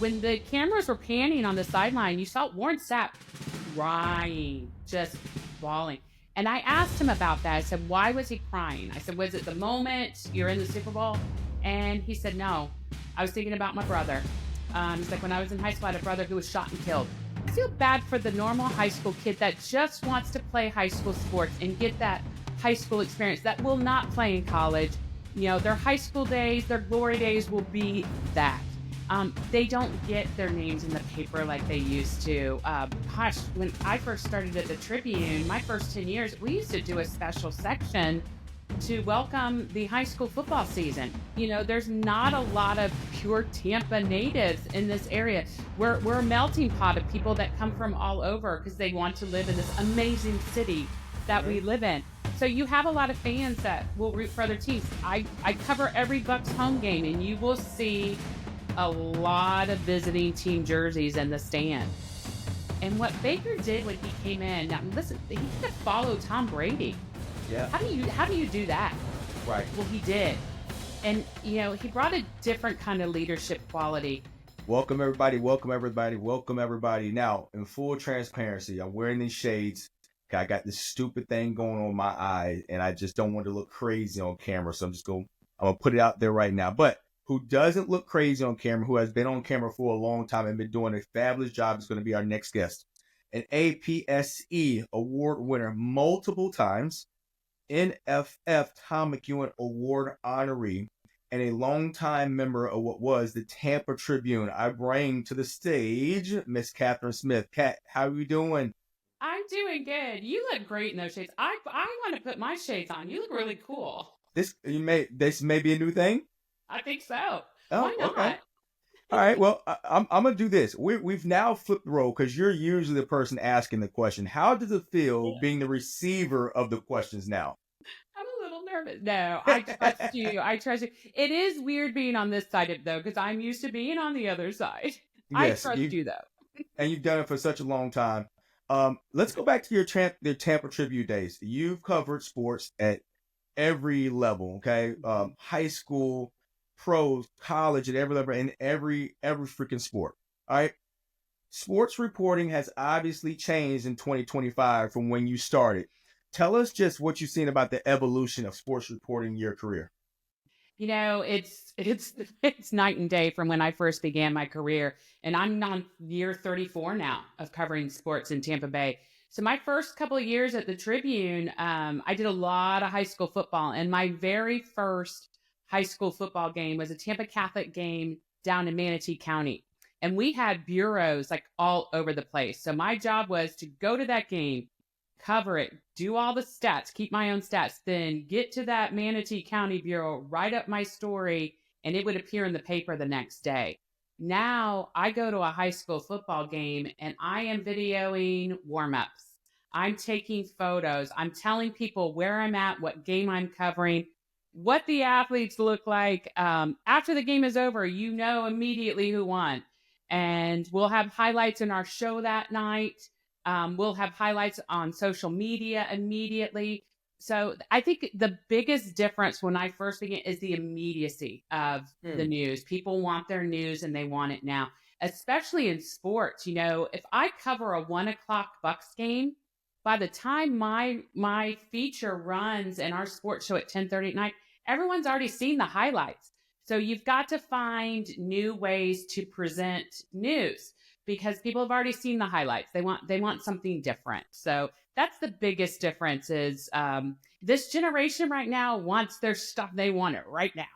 when the cameras were panning on the sideline, you saw Warren Sapp crying, just bawling. And I asked him about that. I said, why was he crying? I said, was it the moment you're in the Super Bowl? And he said, no, I was thinking about my brother. He's like, when I was in high school, I had a brother who was shot and killed. I feel bad for the normal high school kid that just wants to play high school sports and get that high school experience that will not play in college. You know, their high school days, their glory days will be that. They don't get their names in the paper like they used to. Gosh, when I first started at the Tribune, my first 10 years, we used to do a special section to welcome the high school football season. You know, there's not a lot of pure Tampa natives in this area. We're a melting pot of people that come from all over because they want to live in this amazing city that we live in. So you have a lot of fans that will root for other teams. I cover every Bucs home game, and you will see a lot of visiting team jerseys in the stand. And what Baker did when he came in, now listen, he could have followed Tom Brady. Yeah. How do you do that? Right. Well, he did. And, you know, he brought a different kind of leadership quality. Welcome, everybody. Welcome, everybody. Welcome, everybody. Now, in full transparency, I'm wearing these shades. I got this stupid thing going on my eye, and I just don't want to look crazy on camera. So I'm going to put it out there right now. But who doesn't look crazy on camera, who has been on camera for a long time and been doing a fabulous job, is going to be our next guest. An APSE award winner multiple times, NFF Tom McEwen Award honoree, and a longtime member of what was the Tampa Tribune. I bring to the stage Miss Katherine Smith. Kat, how are you doing? I'm doing good. You look great in those shades. I want to put my shades on. You look really cool. This may be a new thing? I think so. Oh, Why not? Okay. All right. Well, I'm gonna do this. We've now flipped the role because you're usually the person asking the question. How does it feel being the receiver of the questions now? I'm a little nervous. No, I trust you. I trust you. It is weird being on this side of it, though, because I'm used to being on the other side. Yes, I trust you, though. And you've done it for such a long time. Let's go back to your Tampa Tribune days. You've covered sports at every level, okay? High school, pros, college, at every level, and every freaking sport. All right. Sports reporting has obviously changed in 2025 from when you started. Tell us just what you've seen about the evolution of sports reporting in your career. You know, it's night and day from when I first began my career, and I'm on year 34 now of covering sports in Tampa Bay. So my first couple of years at the Tribune, I did a lot of high school football, and my very first high school football game was a Tampa Catholic game down in Manatee County, and we had bureaus like all over the place. So my job was to go to that game, cover it, do all the stats, keep my own stats, then get to that Manatee County Bureau, write up my story, and it would appear in the paper the next day. Now I go to a high school football game and I am videoing warm-ups. I'm taking photos. I'm telling people where I'm at, what game I'm covering, what the athletes look like. After the game is over, you know immediately who won. And we'll have highlights in our show that night. We'll have highlights on social media immediately. So I think the biggest difference when I first began is the immediacy of the news. People want their news and they want it now, especially in sports. You know, if I cover a 1:00 Bucs game, by the time my feature runs in our sports show at 10:30 at night, everyone's already seen the highlights. So you've got to find new ways to present news, because people have already seen the highlights. They want something different. So that's the biggest difference is this generation right now wants their stuff. They want it right now.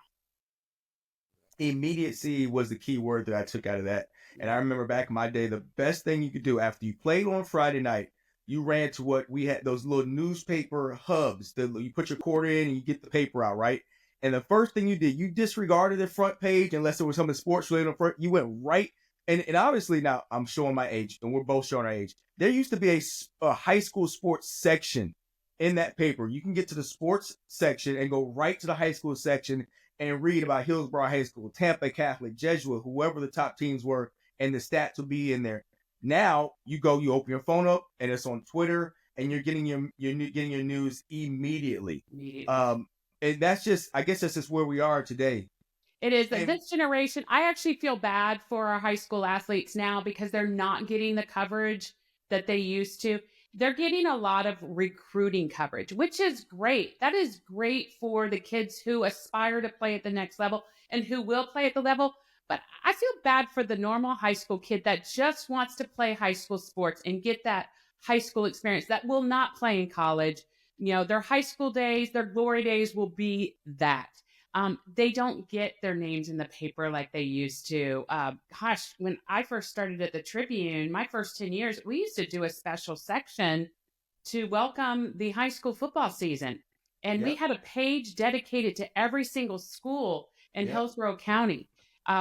Immediacy was the key word that I took out of that. And I remember back in my day, the best thing you could do after you played on Friday night, you ran to what we had, those little newspaper hubs that you put your quarter in and you get the paper out, right? And the first thing you did, you disregarded the front page unless there was something sports related on front. You went right. And obviously now I'm showing my age and we're both showing our age. There used to be a high school sports section in that paper. You can get to the sports section and go right to the high school section and read about Hillsborough High School, Tampa Catholic, Jesuit, whoever the top teams were, and the stats will be in there. Now you open your phone up and it's on Twitter and you're getting your news immediately. And that's just, I guess that's just where we are today. It is that And this generation, I actually feel bad for our high school athletes now because they're not getting the coverage that they used to. They're getting a lot of recruiting coverage, which is great. That is great for the kids who aspire to play at the next level and who will play at the level. But I feel bad for the normal high school kid that just wants to play high school sports and get that high school experience that will not play in college. Their high school days, their glory days will be that. They don't get their names in the paper like they used to. Gosh, when I first started at the Tribune, my first 10 years, we used to do a special section to welcome the high school football season. And we yep, had a page dedicated to every single school in yep, Hillsborough County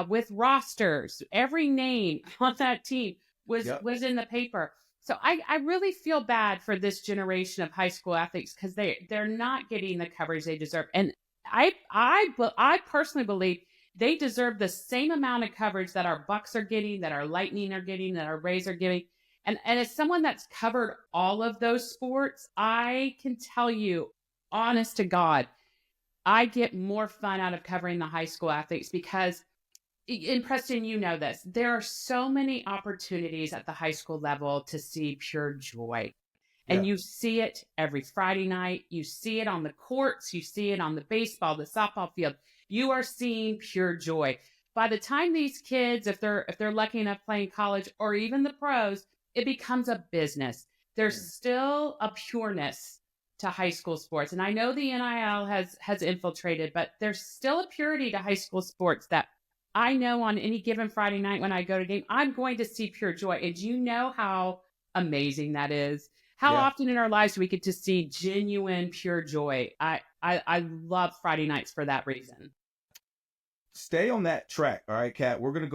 with rosters. Every name on that team yep, was in the paper. So I really feel bad for this generation of high school athletes because they're not getting the coverage they deserve. And I personally believe they deserve the same amount of coverage that our Bucks are getting, that our Lightning are getting, that our Rays are getting. And as someone that's covered all of those sports, I can tell you, honest to God, I get more fun out of covering the high school athletes because, in Preston, you know this, there are so many opportunities at the high school level to see pure joy. And yeah, you see it every Friday night. You see it on the courts. You see it on the baseball, the softball field. You are seeing pure joy. By the time these kids, if they're lucky enough playing college or even the pros, it becomes a business. There's mm, still a pureness to high school sports. And I know the NIL has infiltrated, but there's still a purity to high school sports that I know on any given Friday night when I go to a game, I'm going to see pure joy. And do you know how amazing that is? How yeah. often in our lives do we get to see genuine, pure joy? I love Friday nights for that reason. Stay on that track, all right, Kat. We're gonna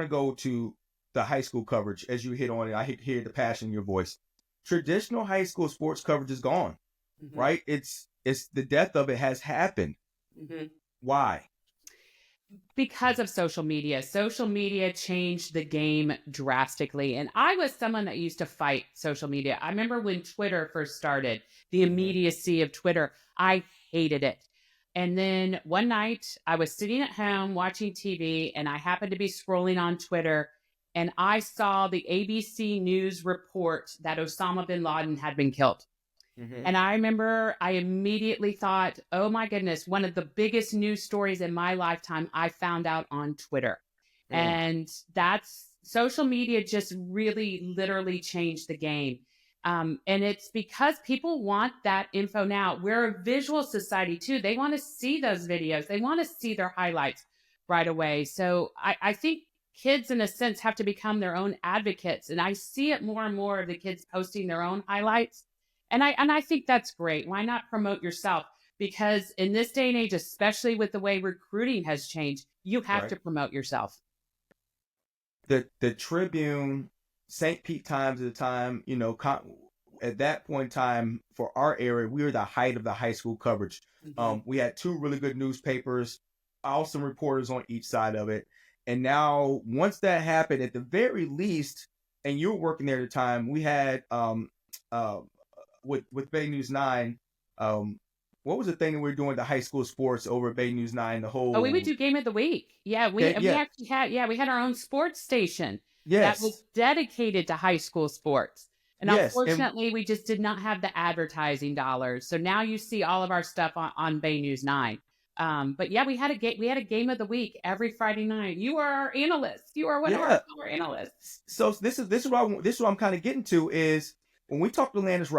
go to the high school coverage as you hit on it. I hear the passion in your voice. Traditional high school sports coverage is gone, Hmm. right? It's the death of it has happened. Hmm. Why? Because of social media. Social media changed the game drastically. And I was someone that used to fight social media. I remember when Twitter first started, the Hmm. immediacy of Twitter, I hated it. And then one night I was sitting at home watching TV and I happened to be scrolling on Twitter and I saw the ABC News report that Osama bin Laden had been killed. Hmm. And I remember I immediately thought, oh my goodness, one of the biggest news stories in my lifetime I found out on Twitter. Mm, And that's social media just really literally changed the game. And it's because people want that info now. We're a visual society too. They want to see those videos, they want to see their highlights right away. So I think kids, in a sense, have to become their own advocates. And I see it more and more of the kids posting their own highlights and I think that's great. Why not promote yourself? Because in this day and age, especially with the way recruiting has changed, you have right. to promote yourself. The Tribune, St. Pete Times at the time, at that point in time for our area, we were the height of the high school coverage. Mm-hmm. We had two really good newspapers, awesome reporters on each side of it. And now, once that happened, at the very least, and you were working there at the time, we had uh, with Bay News 9. Um, what was the thing that we were doing the high school sports over at Bay News 9? The Oh, we would whole do game of the week. Yeah, we yeah, actually had we had our own sports station that yes, was dedicated to high school sports. And yes, and unfortunately, we just did not have the advertising dollars. So now you see all of our stuff on Bay News 9. But yeah, we had a game of the week every Friday night. You are our analyst. You are one of our yeah. summer analysts. So this is what I'm kind of getting to is when we talked to Landis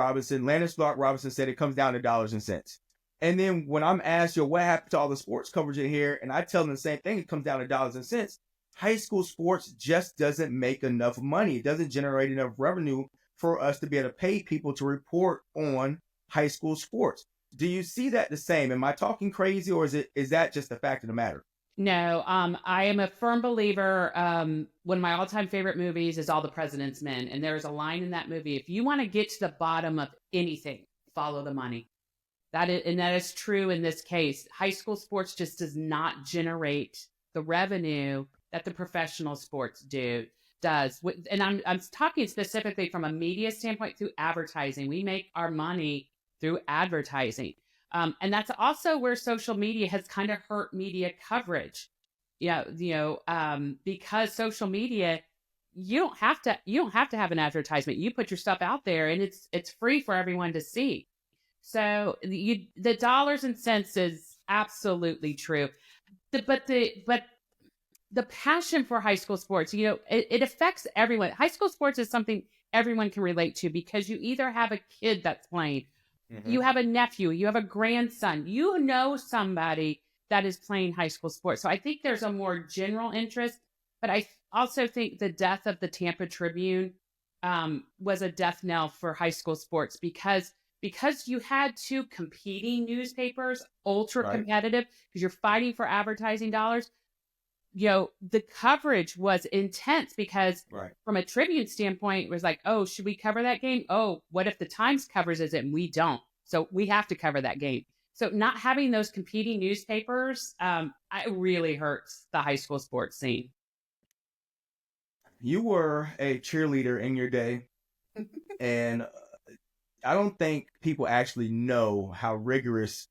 Block Robinson said it comes down to dollars and cents. And then when I'm asked, what happened to all the sports coverage in here, and I tell them the same thing, it comes down to dollars and cents. High school sports just doesn't make enough money. It doesn't generate enough revenue for us to be able to pay people to report on high school sports. Do you see that the same? Am I talking crazy, or is that just the fact of the matter? No, I am a firm believer. One of my all-time favorite movies is All the President's Men, and there's a line in that movie: "If you want to get to the bottom of anything, follow the money." That is true in this case. High school sports just does not generate the revenue that the professional sports does. And I'm talking specifically from a media standpoint through advertising. We make our money through advertising. And that's also where social media has kind of hurt media coverage. because social media, you don't have to have an advertisement. You put your stuff out there and it's free for everyone to see. So the dollars and cents is absolutely true. But the passion for high school sports, it affects everyone. High school sports is something everyone can relate to because you either have a kid that's playing, Mm-hmm. you have a nephew, you have a grandson, somebody that is playing high school sports. So I think there's a more general interest, but I also think the death of the Tampa Tribune was a death knell for high school sports because you had two competing newspapers, ultra competitive, because you're fighting for advertising dollars. The coverage was intense because from a Tribune standpoint, it was like, oh, should we cover that game? Oh, what if the Times covers it and we don't? So we have to cover that game. So not having those competing newspapers, it really hurts the high school sports scene. You were a cheerleader in your day, and I don't think people actually know how rigorous,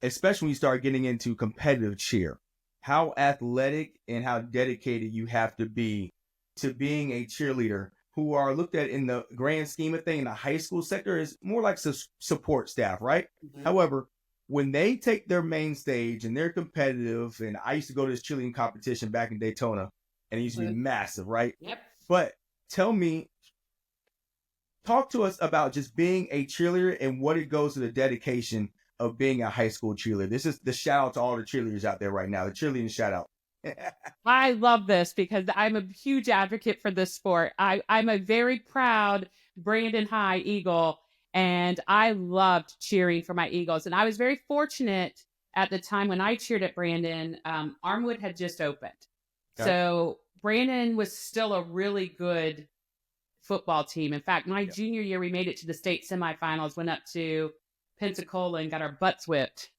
especially when you start getting into competitive cheer, how athletic and how dedicated you have to be to being a cheerleader, who are looked at in the grand scheme of things in the high school sector as more like support staff, right? Mm-hmm. However, when they take their main stage and they're competitive, and I used to go to this cheerleading competition back in Daytona, and it used to be massive, right? Yep. But talk to us about just being a cheerleader and what it goes to the dedication of being a high school cheerleader. This is the shout out to all the cheerleaders out there right now. The cheerleading shout out. I love this because I'm a huge advocate for this sport. I'm a very proud Brandon High Eagle, and I loved cheering for my Eagles. And I was very fortunate at the time when I cheered at Brandon. Armwood had just opened. Okay. So Brandon was still a really good football team. In fact, my junior year, we made it to the state semifinals, went up to Pensacola and got our butts whipped.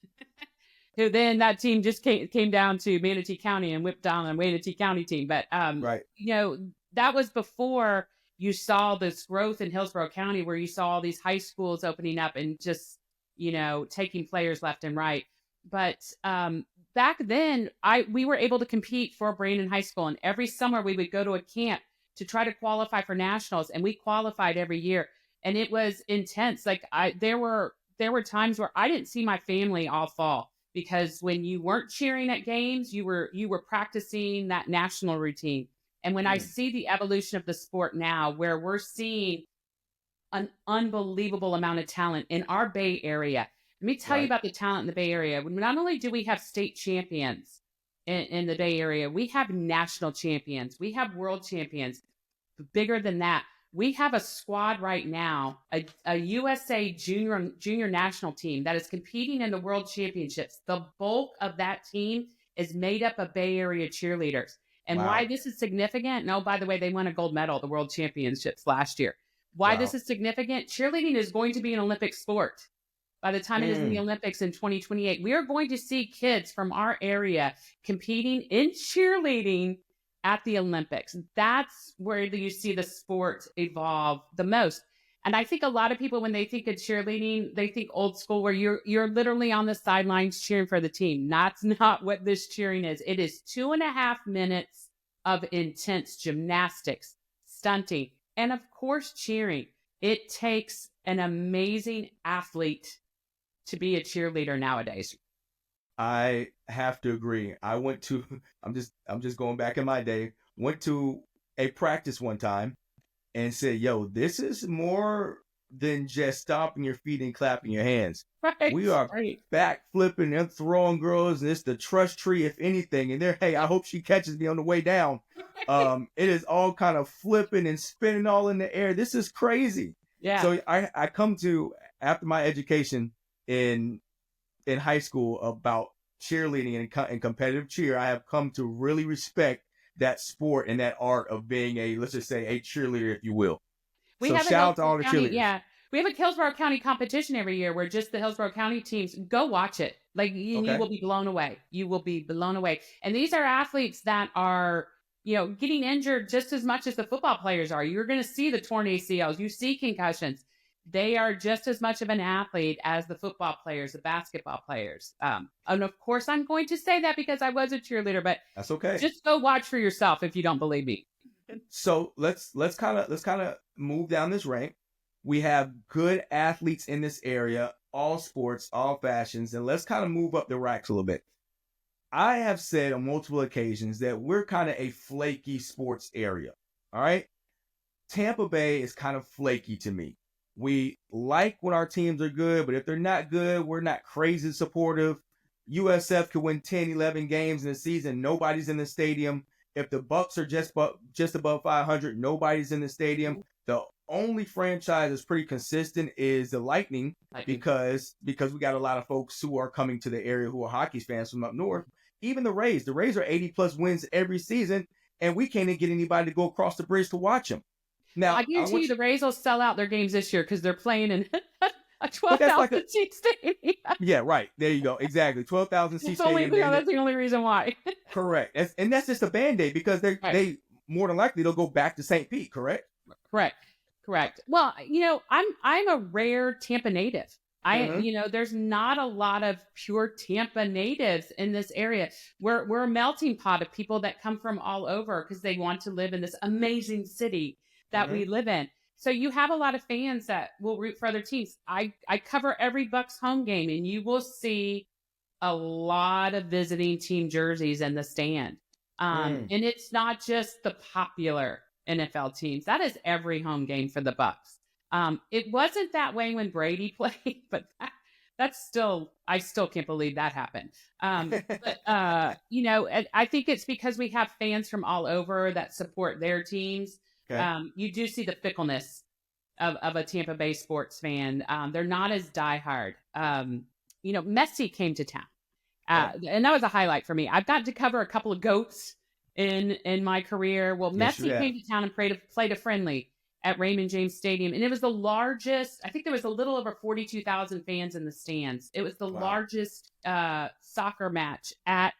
Then that team just came down to Manatee County and whipped down a Manatee County team. But, that was before you saw this growth in Hillsborough County, where you saw all these high schools opening up and just, taking players left and right. But back then, we were able to compete for Brandon High School. And every summer we would go to a camp to try to qualify for nationals. And we qualified every year. And it was intense. Like there were times where I didn't see my family all fall, because when you weren't cheering at games, you were practicing that national routine. And when I see the evolution of the sport now, where we're seeing an unbelievable amount of talent in our Bay Area. Let me tell you about the talent in the Bay Area. Not only do we have state champions in the Bay Area, we have national champions. We have world champions. Bigger than that, we have a squad right now, a USA junior national team that is competing in the world championships. The bulk of that team is made up of Bay Area cheerleaders. And why this is significant? No, by the way, they won a gold medal at the world championships last year. Why this is significant? Cheerleading is going to be an Olympic sport. By the time it is in the Olympics in 2028, we are going to see kids from our area competing in cheerleading at the Olympics. That's where you see the sport evolve the most. And I think a lot of people, when they think of cheerleading, they think old school, where you're literally on the sidelines cheering for the team. That's not what this cheering is. It is 2.5 minutes of intense gymnastics, stunting, and of course, cheering. It takes an amazing athlete to be a cheerleader nowadays. I have to agree. I'm just going back in my day, went to a practice one time and said, yo, this is more than just stomping your feet and clapping your hands. Right. We are back flipping and throwing girls, and it's the trust tree, if anything. And hey, I hope she catches me on the way down. It is all kind of flipping and spinning all in the air. This is crazy. Yeah. So I come to, after my education in high school about cheerleading and competitive cheer, I have come to really respect that sport and that art of being let's just say a cheerleader, if you will. So shout out to all the cheerleaders. Yeah. We have a Hillsborough County competition every year where just the Hillsborough County teams, go watch it. Like you will be blown away. You will be blown away. And these are athletes that are, getting injured just as much as the football players are. You're going to see the torn ACLs. You see concussions. they are just as much of an athlete as the football players, the basketball players. And of course, I'm going to say that because I was a cheerleader, but That's okay. just go watch for yourself if you don't believe me. So let's kind of move down this rank. We have good athletes in this area, all sports, all fashions, and let's kind of move up the ranks a little bit. I have said on multiple occasions that we're kind of a flaky sports area. All right. Tampa Bay is kind of flaky to me. We like when our teams are good, but if they're not good, we're not crazy supportive. USF could win 10, 11 games in a season. Nobody's in the stadium. If the Bucks are just above 500, nobody's in the stadium. The only franchise that's pretty consistent is the Lightning because we got a lot of folks who are coming to the area who are hockey fans from up north. Even the Rays are 80-plus wins every season, and we can't even get anybody to go across the bridge to watch them. Now, I guarantee you the Rays will sell out their games this year because they're playing in a 12,000 seat stadium. Yeah, right. There you go. Exactly. 12,000 seat stadium. That's the only reason why. Correct. And that's just a Band-Aid because they more than likely they'll go back to St. Pete, correct? Correct. Well, I'm a rare Tampa native. There's not a lot of pure Tampa natives in this area. We're a melting pot of people that come from all over because they want to live in this amazing city that we live in. So you have a lot of fans that will root for other teams. I cover every Bucks home game, and you will see a lot of visiting team jerseys in the stand. And it's not just the popular NFL teams. That is every home game for the Bucks. It wasn't that way when Brady played, but I still can't believe that happened. I think it's because we have fans from all over that support their teams. Okay. You do see the fickleness of a Tampa Bay sports fan. They're not as diehard. Messi came to town, and that was a highlight for me. I've got to cover a couple of GOATs in my career. Well, yes, Messi came to town and played a friendly at Raymond James Stadium, and it was the largest. I think there was a little over 42,000 fans in the stands. It was the largest soccer match at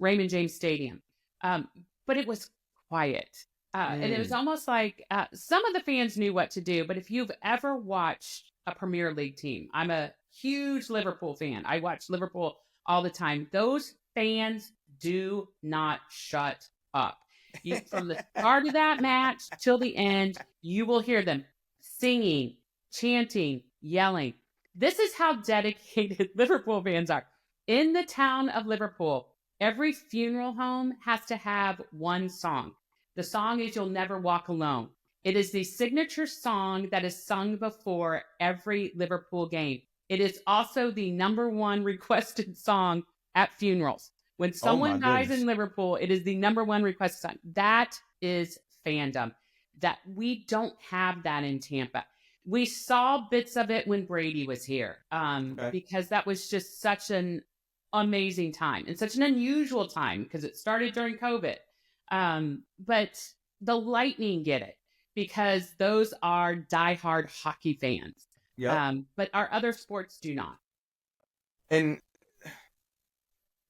Raymond James Stadium, but it was quiet. And it was almost like some of the fans knew what to do. But if you've ever watched a Premier League team, I'm a huge Liverpool fan. I watch Liverpool all the time. Those fans do not shut up. From the start of that match till the end, you will hear them singing, chanting, yelling. This is how dedicated Liverpool fans are. In the town of Liverpool, every funeral home has to have one song. The song is You'll Never Walk Alone. It is the signature song that is sung before every Liverpool game. It is also the number one requested song at funerals. When someone dies in Liverpool, it is the number one requested song. That is fandom. That we don't have that in Tampa. We saw bits of it when Brady was here because that was just such an amazing time and such an unusual time because it started during COVID. But the Lightning get it because those are diehard hockey fans. But our other sports do not. And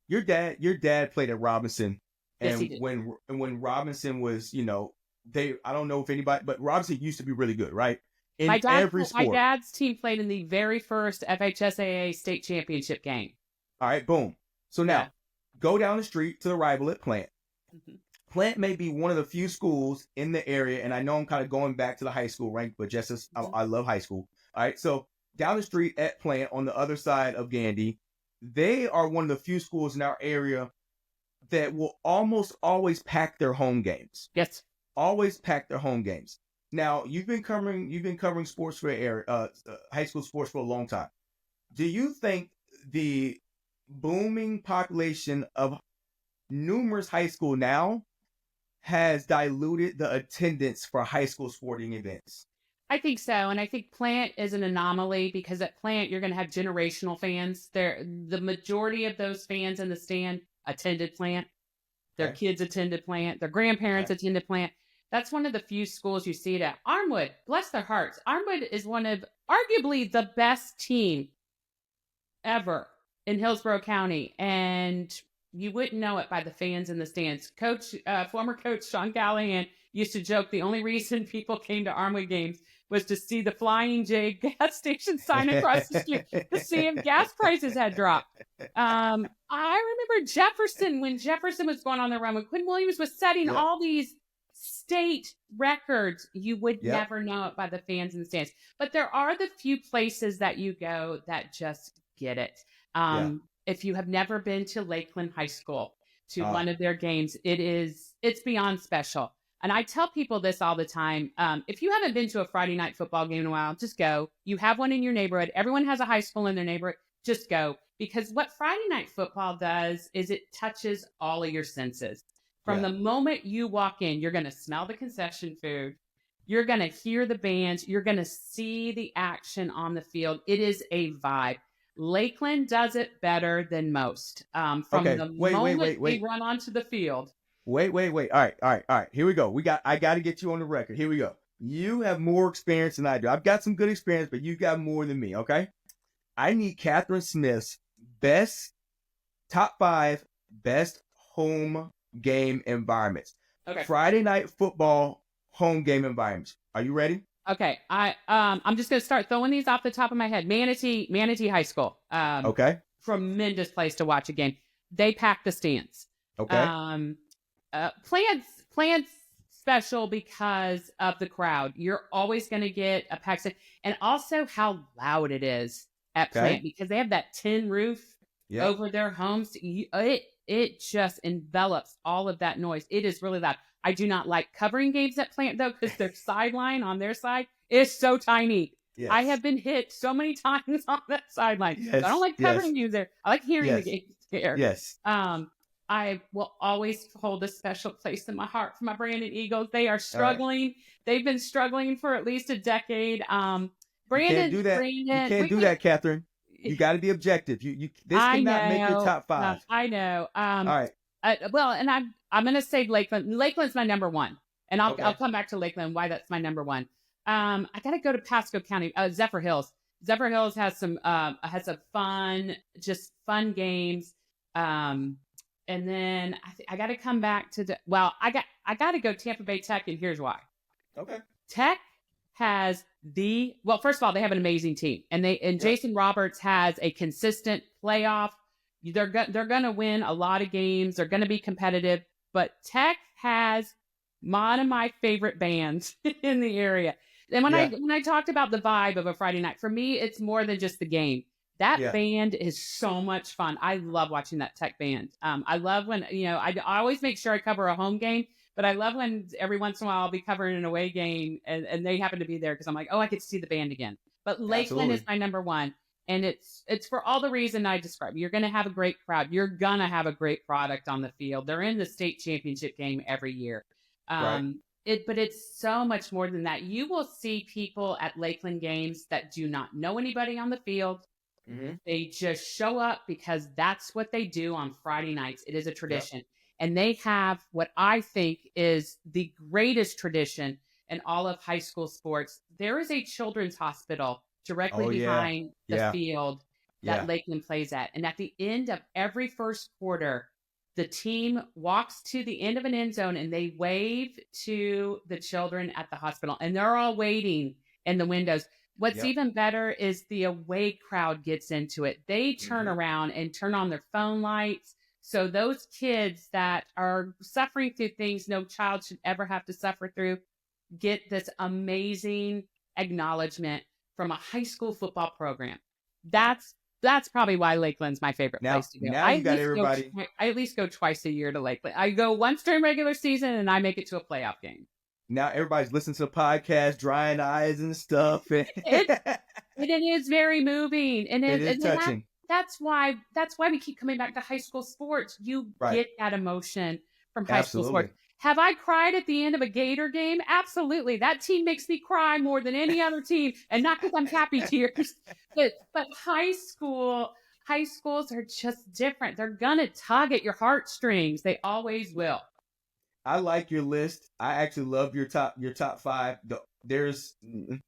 your dad played at Robinson, and yes, when Robinson was, I don't know if anybody, but Robinson used to be really good, right? My dad's team played in the very first FHSAA state championship game. All right, boom. So now go down the street to the rival at Plant. Mm-hmm. Plant may be one of the few schools in the area, and I know I'm kind of going back to the high school rank, but just as I love high school. All right, so down the street at Plant on the other side of Gandy, they are one of the few schools in our area that will almost always pack their home games. Yes, always pack their home games. Now you've been covering sports for high school sports for a long time. Do you think the booming population of numerous high school now has diluted the attendance for high school sporting events? I think so. And I think Plant is an anomaly because at Plant, you're going to have generational fans. The majority of those fans in the stand attended Plant. Their kids attended Plant. Their grandparents attended Plant. That's one of the few schools you see it at. Armwood, bless their hearts. Armwood is one of arguably the best team ever in Hillsborough County. And you wouldn't know it by the fans in the stands. Former coach Sean Callahan used to joke the only reason people came to Armwood games was to see the Flying J gas station sign across the street to see if gas prices had dropped. I remember Jefferson, when Jefferson was going on the run, when Quinn Williams was setting Yep. all these state records. You would Yep. never know it by the fans in the stands. But there are the few places that you go that just get it. If you have never been to Lakeland High School, to one of their games, it's beyond special. And I tell people this all the time. If you haven't been to a Friday night football game in a while, just go. You have one in your neighborhood. Everyone has a high school in their neighborhood. Just go. Because what Friday night football does is it touches all of your senses. From the moment you walk in, you're going to smell the concession food. You're going to hear the bands. You're going to see the action on the field. It is a vibe. Lakeland does it better than most. From the moment we run onto the field. Wait. All right. Here we go. I got to get you on the record. Here we go. You have more experience than I do. I've got some good experience, but you got more than me. Okay. I need Katherine Smith's top 5 best home game environments. Okay. Friday night football home game environments. Are you ready? Okay. I'm just going to start throwing these off the top of my head. Manatee High School. Okay. Tremendous place to watch a game. They pack the stands. Okay. Plants special because of the crowd. You're always going to get a packed stand, and also how loud it is at Plant, because they have that tin roof over their homes. It just envelops all of that noise. It is really loud. I do not like covering games at Plant, though, because their sideline on their side is so tiny. Yes. I have been hit so many times on that sideline. Yes. So I don't like covering games there. I like hearing the games there. Yes. I will always hold a special place in my heart for my Brandon Eagles. They are struggling. Right. They've been struggling for at least a decade. Brandon, you can't do that. You can't do that, Katherine. You got to be objective. This cannot make your top 5. I know. All right. And I'm going to say Lakeland. Lakeland's my number 1, and I'll come back to Lakeland. Why that's my number 1. I got to go to Pasco County. Zephyr Hills. Zephyr Hills has some fun games. And then I got to come back to I got to go Tampa Bay Tech, and here's why. Okay. Tech has first of all, they have an amazing team, and Jason Roberts has a consistent playoff. They're going to win a lot of games. They're going to be competitive, but Tech has one of my favorite bands in the area. And when I talked about the vibe of a Friday night, for me, it's more than just the game. That band is so much fun. I love watching that Tech band. I love when, I always make sure I cover a home game, but I love when every once in a while I'll be covering an away game and they happen to be there because I'm like, I get to see the band again. But Lakeland is my number 1. And it's for all the reason I described. You're going to have a great crowd. You're going to have a great product on the field. They're in the state championship game every year. But it's so much more than that. You will see people at Lakeland games that do not know anybody on the field. Mm-hmm. They just show up because that's what they do on Friday nights. It is a tradition. Yep. And they have what I think is the greatest tradition in all of high school sports. There is a children's hospital directly behind the field that Lakeland plays at. And at the end of every first quarter, the team walks to the end of an end zone and they wave to the children at the hospital. And they're all waiting in the windows. What's even better is the away crowd gets into it. They turn around and turn on their phone lights. So those kids that are suffering through things no child should ever have to suffer through get this amazing acknowledgement from a high school football program. That's probably why Lakeland's my favorite place to go. Now you got everybody. I at least go twice a year to Lakeland. I go once during regular season and I make it to a playoff game. Now everybody's listening to the podcast, drying eyes and stuff. It is very moving, and it is touching. That's why we keep coming back to high school sports. You get that emotion from high school sports. Have I cried at the end of a Gator game? Absolutely. That team makes me cry more than any other team, and not because I'm happy tears. But high schools are just different. They're gonna tug at your heartstrings. They always will. I like your list. I actually love your top 5. There's who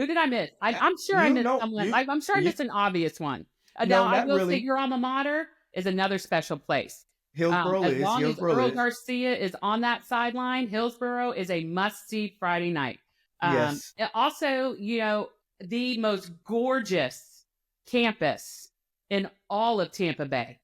did I miss? I'm sure I missed someone. I'm sure I missed an obvious one. Now I will say your alma mater is another special place. Hillsboro as long as Earl Garcia is on that sideline, Hillsboro is a must-see Friday night. Yes. And also, the most gorgeous campus in all of Tampa Bay.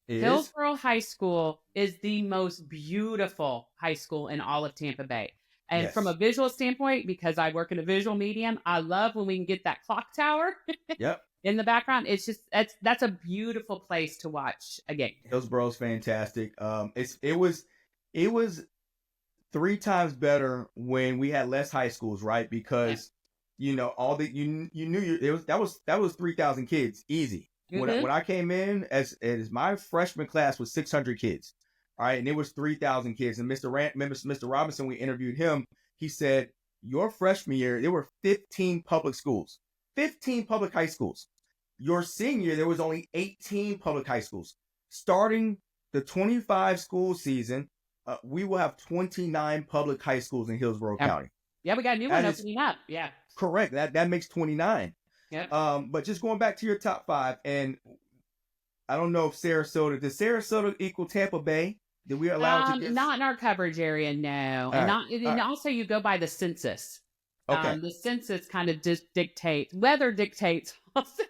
Is. Hillsborough High School is the most beautiful high school in all of Tampa Bay. And from a Yes. visual standpoint, because I work in a visual medium, I love when we can get that clock tower Yep. in the background. It's just that's a beautiful place to watch a game. Hillsboro's fantastic. It was 3 times better when we had less high schools, right? Yeah. Because all the you knew it was that was 3,000 kids easy. Mm-hmm. When I came in as my freshman class was 600 kids, all right, and it was 3,000 kids. And Mr. Robinson, we interviewed him. He said your freshman year there were 15 public schools, 15 public high schools. Your senior year there was only 18 public high schools. Starting the 25 school season, we will have 29 public high schools in Hillsborough County. Yeah, we got a new That one is opening up. Yeah. correct. That makes 29. Yep. But just going back to your top 5, and I don't know if does Sarasota equal Tampa Bay? Did we allow it to Not in our coverage area, no. All right. And also you go by the census. Okay. The census kind of just weather dictates also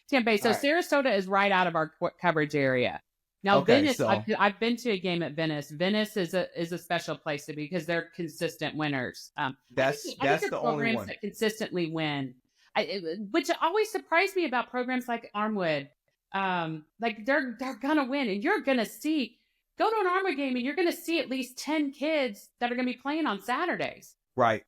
Tampa Bay. So All right. Sarasota is right out of our coverage area. Now, Okay, Venice, so- I've been to a game at Venice. Venice is a special place to be because they're consistent winners. That's I think the they're only programs one. that consistently win, which always surprised me about programs like Armwood. Like they're gonna win, and you're gonna go to an Armwood game, and you're gonna see at least 10 kids that are gonna be playing on Saturdays. Right.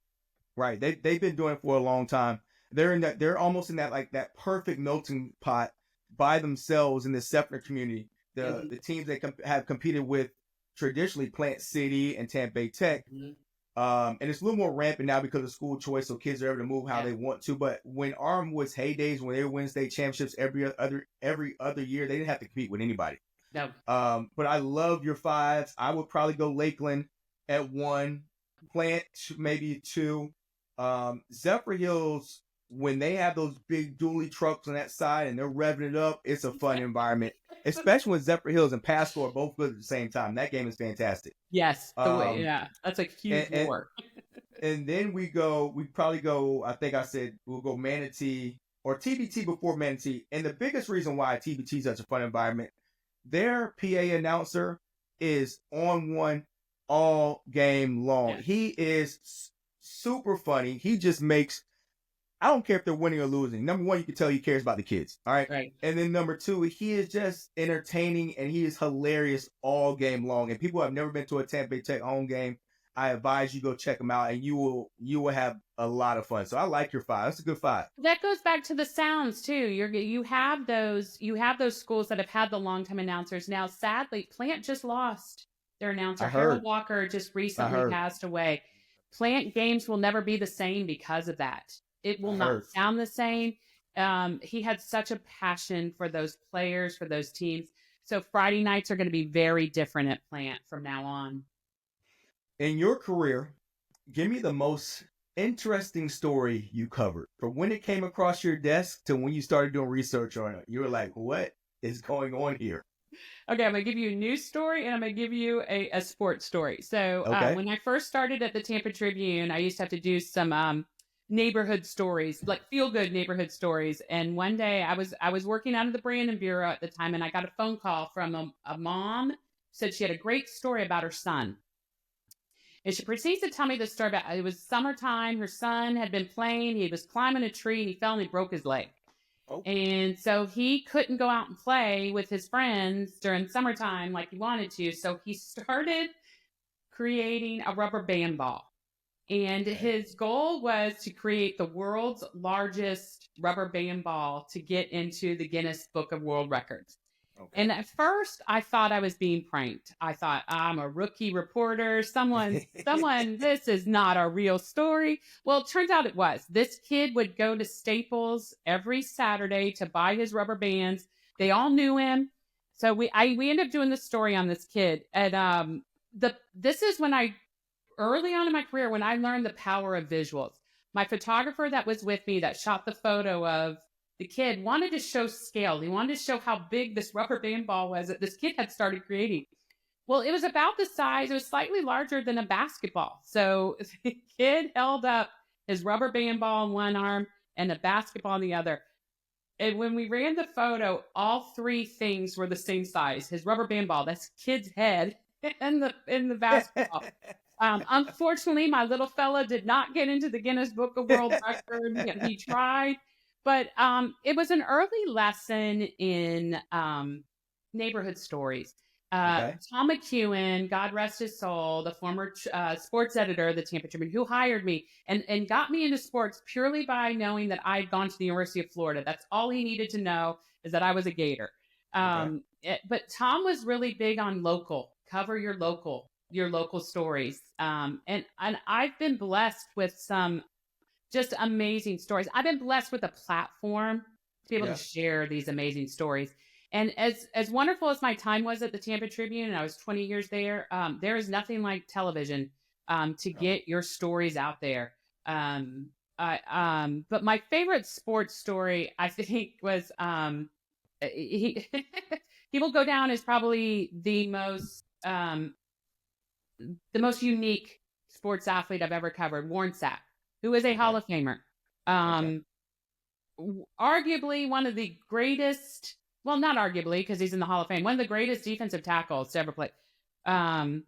They've been doing it for a long time. They're almost in that perfect melting pot by themselves in the Sefner community. The teams that have competed with traditionally Plant City and Tampa Bay Tech. Mm-hmm. And it's a little more rampant now because of school choice, so kids are able to move how they want to. But when Armwood's heydays, when they were winning state championships every other year, they didn't have to compete with anybody. No. But I love your 5s. I would probably go Lakeland at 1, Plant maybe 2. Zephyr Hills, when they have those big dually trucks on that side and they're revving it up, it's a fun environment. Especially when Zephyr Hills and Pasco are both good at the same time. That game is fantastic. Yes. That's a huge war. And then we probably go, I think I said we'll go Manatee or TBT before Manatee. And the biggest reason why TBT is such a fun environment, their PA announcer is on one all game long. Yeah. He is super funny. He just makes, I don't care if they're winning or losing. Number 1, you can tell he cares about the kids. All right. Right. And then number 2, he is just entertaining and he is hilarious all game long. And people who have never been to a Tampa Bay Tech home game, I advise you go check them out and you will have a lot of fun. So I like your 5. That's a good 5. That goes back to the sounds too. You have those schools that have had the longtime announcers. Now, sadly, Plant just lost their announcer. Harold Walker just recently passed away. Plant games will never be the same because of that. It will not sound the same. He had such a passion for those players, for those teams. So Friday nights are going to be very different at Plant from now on. In your career, give me the most interesting story you covered. From when it came across your desk to when you started doing research on it. You were like, what is going on here? Okay, I'm going to give you a news story and I'm going to give you a sports story. So when I first started at the Tampa Tribune, I used to have to do some neighborhood stories, like feel-good neighborhood stories. And one day I was working out of the Brandon Bureau at the time, and I got a phone call from a mom, said she had a great story about her son. And she proceeds to tell me this story about, it was summertime, her son had been playing, he was climbing a tree, and he fell and he broke his leg. Oh. And so he couldn't go out and play with his friends during summertime like he wanted to. So he started creating a rubber band ball. And his goal was to create the world's largest rubber band ball to get into the Guinness Book of World Records. Okay. And at first, I thought I was being pranked. I thought, I'm a rookie reporter. Someone, this is not a real story. Well, it turns out it was. This kid would go to Staples every Saturday to buy his rubber bands. They all knew him. So we ended up doing this story on this kid. And this is when early on in my career, when I learned the power of visuals. My photographer that was with me that shot the photo of the kid wanted to show scale. He wanted to show how big this rubber band ball was that this kid had started creating. Well, it was about the size, it was slightly larger than a basketball. So the kid held up his rubber band ball in one arm and a basketball in the other. And when we ran the photo, all three things were the same size. His rubber band ball, that's kid's head, and the basketball. Unfortunately, my little fella did not get into the Guinness Book of World Record. He tried, but it was an early lesson in neighborhood stories. Tom McEwen, God rest his soul, the former sports editor of the Tampa Tribune, who hired me and got me into sports purely by knowing that I'd gone to the University of Florida. That's all he needed to know, is that I was a Gator. But Tom was really big on cover your local stories. And I've been blessed with some just amazing stories. I've been blessed with a platform to be able to share these amazing stories. And as wonderful as my time was at the Tampa Tribune, and I was 20 years there, there is nothing like television to get your stories out there. But my favorite sports story, I think, was he he will go down as probably the most unique sports athlete I've ever covered, Warren Sapp, who is a Hall of Famer. Arguably one of the greatest, well, not arguably because he's in the Hall of Fame, one of the greatest defensive tackles to ever play. I'd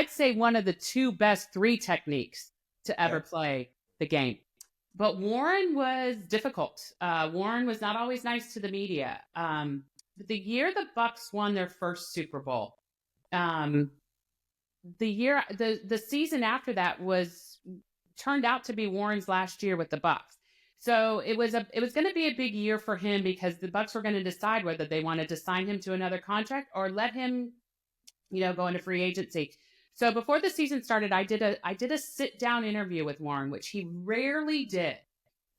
say one of the two best three techniques to ever play the game. But Warren was difficult. Warren was not always nice to the media. But the year the Bucs won their first Super Bowl, the season after that turned out to be Warren's last year with the Bucs. So it was going to be a big year for him because the Bucs were going to decide whether they wanted to sign him to another contract or let him, go into free agency. So before the season started, I did a sit down interview with Warren, which he rarely did.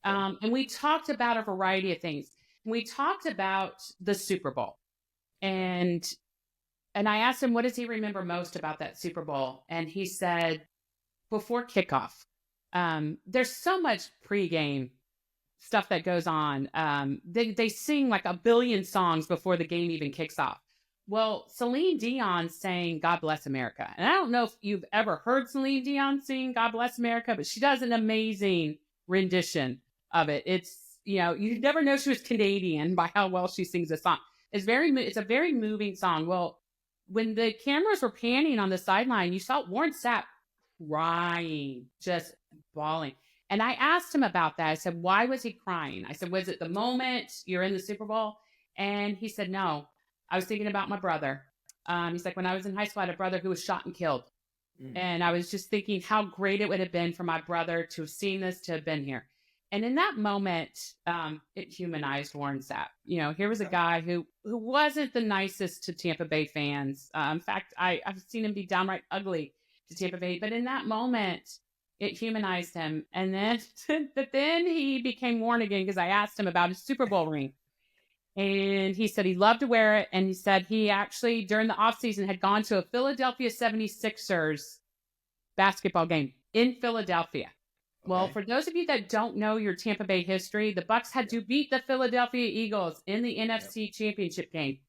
And we talked about a variety of things. We talked about the Super Bowl, and I asked him, what does he remember most about that Super Bowl? And he said, before kickoff, there's so much pregame stuff that goes on. They sing like a billion songs before the game even kicks off. Well, Celine Dion sang God Bless America. And I don't know if you've ever heard Celine Dion sing God Bless America, but she does an amazing rendition of it. It's, you never know she was Canadian by how well she sings a song. It's a very moving song. Well, when the cameras were panning on the sideline, you saw Warren Sapp crying, just bawling. And I asked him about that. I said, why was he crying? I said, was it the moment you're in the Super Bowl? And he said, no, I was thinking about my brother. He's like, when I was in high school, I had a brother who was shot and killed. And I was just thinking how great it would have been for my brother to have seen this, to have been here. And in that moment, it humanized Warren Sapp. Here was a guy who wasn't the nicest to Tampa Bay fans. In fact, I've seen him be downright ugly to Tampa Bay. But in that moment, it humanized him. And then he became Warren again because I asked him about his Super Bowl ring. And he said he loved to wear it. And he said he actually, during the offseason, had gone to a Philadelphia 76ers basketball game in Philadelphia. Well, for those of you that don't know your Tampa Bay history, the Bucs had to beat the Philadelphia Eagles in the NFC Championship game.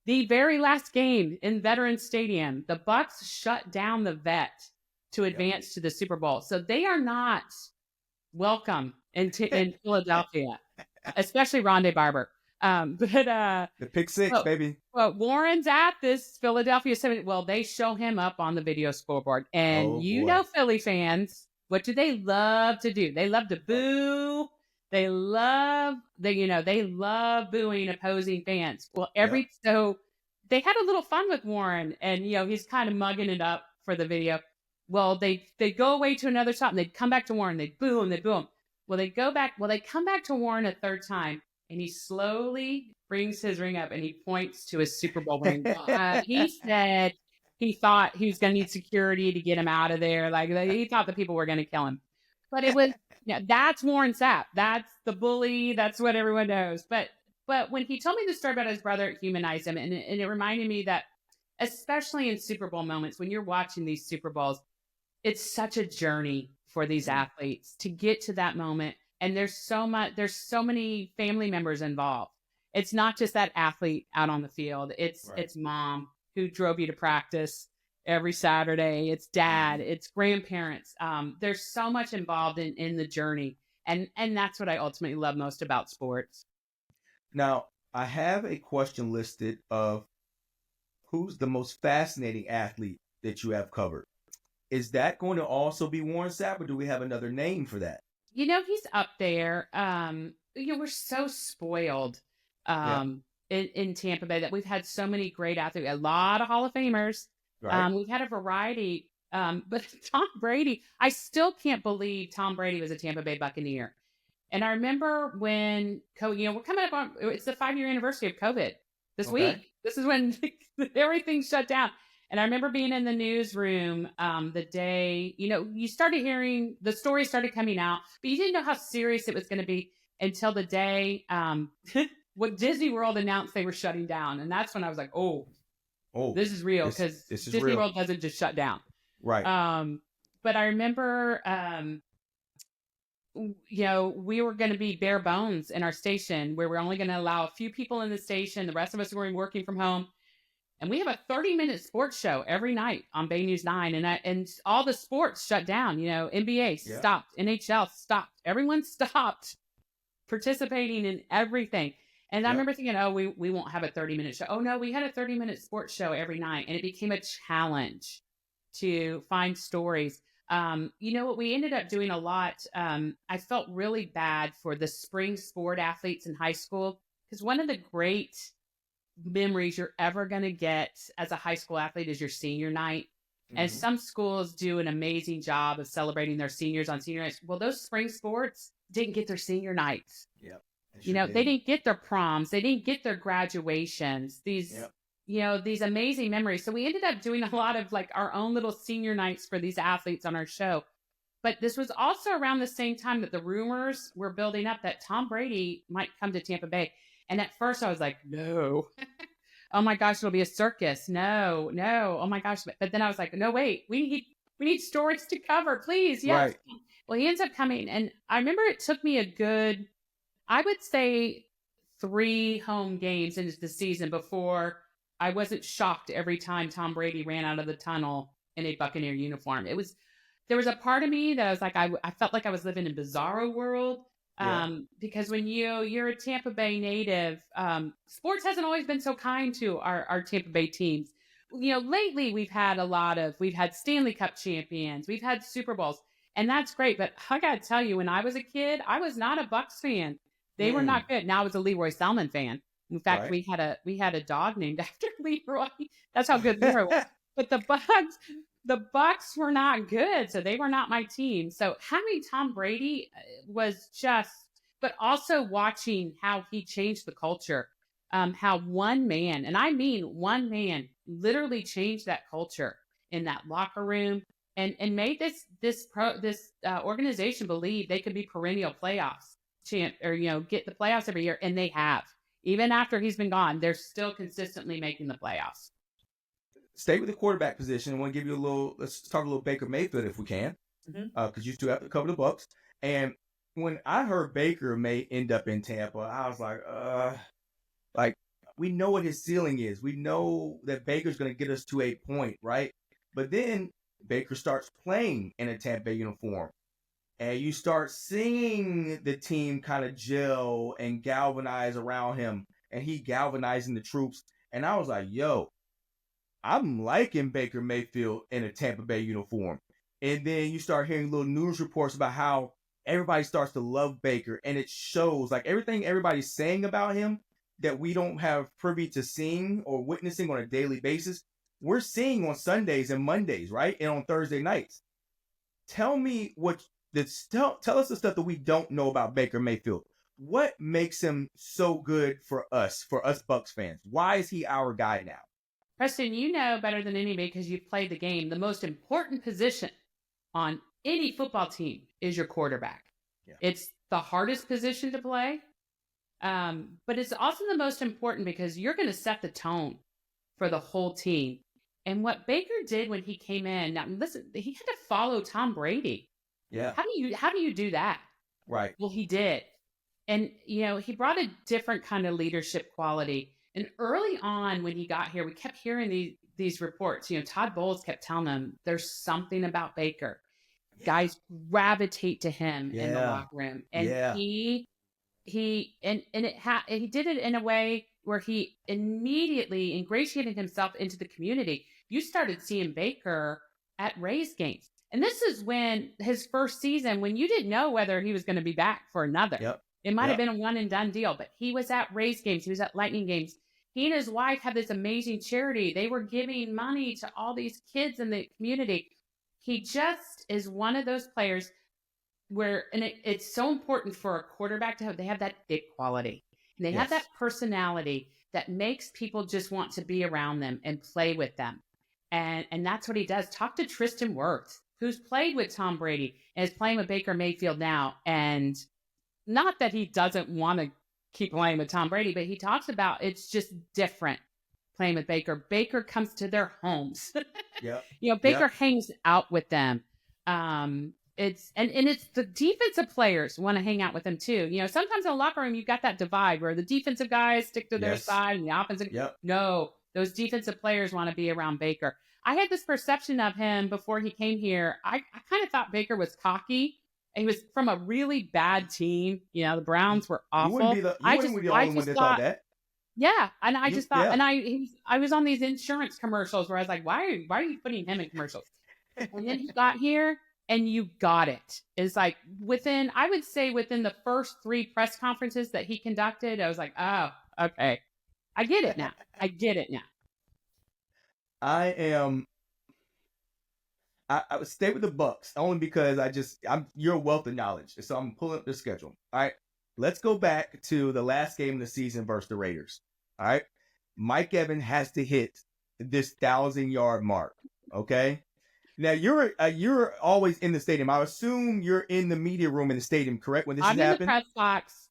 The very last game in Veterans Stadium, the Bucs shut down the Vet to advance to the Super Bowl. So they are not welcome in Philadelphia, especially Rondé Barber. The pick six, baby. Well, Warren's at this Philadelphia 70. Well, they show him up on the video scoreboard, and Philly fans, what do they love to do? They love to boo. They love booing opposing fans. Well, so they had a little fun with Warren, and he's kind of mugging it up for the video. Well, they go away to another shot, and they'd come back to Warren. They'd boo him. They'd boo him. Well, they go back. Well, they come back to Warren a third time, and he slowly brings his ring up, and he points to his Super Bowl ring. He said he thought he was going to need security to get him out of there. Like, he thought the people were going to kill him. But it was, that's Warren Sapp. That's the bully. That's what everyone knows. But when he told me the story about his brother, it humanized him. And it reminded me that, especially in Super Bowl moments, when you're watching these Super Bowls, it's such a journey for these athletes to get to that moment. And there's so many family members involved. It's not just that athlete out on the field. It's mom who drove you to practice. every Saturday. It's dad, it's grandparents. There's so much involved in the journey. And that's what I ultimately love most about sports. Now, I have a question listed of who's the most fascinating athlete that you have covered. Is that going to also be Warren Sapp, or do we have another name for that? He's up there. We're so spoiled Yeah. in Tampa Bay that we've had so many great athletes, a lot of Hall of Famers. Right. We've had a variety. But Tom Brady, I still can't believe Tom Brady was a Tampa Bay Buccaneer. And I remember when we're coming up on it's the 5-year anniversary of COVID this Okay. week. This is when everything shut down. And I remember being in the newsroom the day, you started hearing the story started coming out, but you didn't know how serious it was going to be until the day what Disney World announced they were shutting down. And that's when I was like, oh, this is real, because this is Disney real. World doesn't just shut down. Right. But I remember, we were going to be bare bones in our station, where we're only going to allow a few people in the station. The rest of us were working from home. And we have a 30-minute sports show every night on Bay News 9. And all the sports shut down. NBA stopped. NHL stopped. Everyone stopped participating in everything. And I remember thinking, oh, we won't have a 30-minute show. Oh, no, we had a 30-minute sports show every night. And it became a challenge to find stories. What we ended up doing a lot, I felt really bad for the spring sport athletes in high school, because one of the great memories you're ever going to get as a high school athlete is your senior night. And some schools do an amazing job of celebrating their seniors on senior nights. Well, those spring sports didn't get their senior nights. Yep. They didn't get their proms. They didn't get their graduations. These amazing memories. So we ended up doing a lot of like our own little senior nights for these athletes on our show. But this was also around the same time that the rumors were building up that Tom Brady might come to Tampa Bay. And at first I was like, no. Oh my gosh, it'll be a circus. No. Oh my gosh. But then I was like, no, wait, we need stories to cover, please. Yes. Right. Well, he ends up coming. And I remember it took me a good, I would say, 3 home games into the season before I wasn't shocked every time Tom Brady ran out of the tunnel in a Buccaneer uniform. There was a part of me that I was like, I felt like I was living in Bizarro world. Because when you're a Tampa Bay native, sports hasn't always been so kind to our Tampa Bay teams. Lately we've had Stanley Cup champions, we've had Super Bowls, and that's great. But I gotta tell you, when I was a kid, I was not a Bucs fan. They were not good. Now I was a Leroy Selman fan. In fact, we had a dog named after Leroy. That's how good Leroy was. But the Bucs were not good, so they were not my team. So having Tom Brady was just, but also watching how he changed the culture, how one man, and I mean one man, literally changed that culture in that locker room and made this organization believe they could be perennial playoffs champ, or get the playoffs every year, and they have. Even after he's been gone, they're still consistently making the playoffs. Stay with the quarterback position. I want to give you let's talk a little Baker Mayfield if we can, because you still have to cover the Bucs. And when I heard Baker may end up in Tampa, I was like, we know what his ceiling is. We know that Baker's going to get us to a point, right? But then Baker starts playing in a Tampa Bay uniform, and you start seeing the team kind of gel and galvanize around him, and he galvanizing the troops. And I was like, yo, I'm liking Baker Mayfield in a Tampa Bay uniform. And then you start hearing little news reports about how everybody starts to love Baker, and it shows like everything everybody's saying about him that we don't have privy to seeing or witnessing on a daily basis, we're seeing on Sundays and Mondays, right? And on Thursday nights. Tell me tell us the stuff that we don't know about Baker Mayfield. What makes him so good for us Bucs fans? Why is he our guy now? Preston, you know better than anybody because you've played the game. The most important position on any football team is your quarterback. Yeah. It's the hardest position to play, but it's also the most important because you're going to set the tone for the whole team. And what Baker did when he came in, now listen, he had to follow Tom Brady. Yeah. How do you do that? Right. Well, he did. And, he brought a different kind of leadership quality. And early on when he got here, we kept hearing these reports. Todd Bowles kept telling them there's something about Baker. Guys gravitate to him in the Yeah. locker room, and Yeah. he did it in a way where he immediately ingratiated himself into the community. You started seeing Baker at Rays games, and this is when his first season, when you didn't know whether he was going to be back for another. Yep. It might have been a one and done deal, but he was at Rays games. He was at Lightning games. He and his wife had this amazing charity. They were giving money to all these kids in the community. He just is one of those players where, and it's so important for a quarterback to have, they have that it quality. And they have that personality that makes people just want to be around them and play with them. And that's what he does. Talk to Tristan Wirfs, who's played with Tom Brady and is playing with Baker Mayfield now. And not that he doesn't want to keep playing with Tom Brady, but he talks about it's just different playing with Baker. Baker comes to their homes. Baker hangs out with them. It's the defensive players want to hang out with them too. Sometimes in the locker room, you've got that divide where the defensive guys stick to their side and the offensive. No, those defensive players want to be around Baker. I had this perception of him before he came here. I kind of thought Baker was cocky. He was from a really bad team. The Browns were awful. You wouldn't be the only one that thought that. Yeah, and I just thought, and I was on these insurance commercials where I was like, why are you putting him in commercials? And then he got here, and you got it. It's like within the first 3 press conferences that he conducted, I was like, oh, okay, I get it now. I would stay with the Bucs only because you're a wealth of knowledge. So I'm pulling up the schedule. All right. Let's go back to the last game of the season versus the Raiders. All right. Mike Evans has to hit this 1,000-yard mark. Okay. Now you're always in the stadium. I assume you're in the media room in the stadium, correct? When this has happened? I'm in the press box.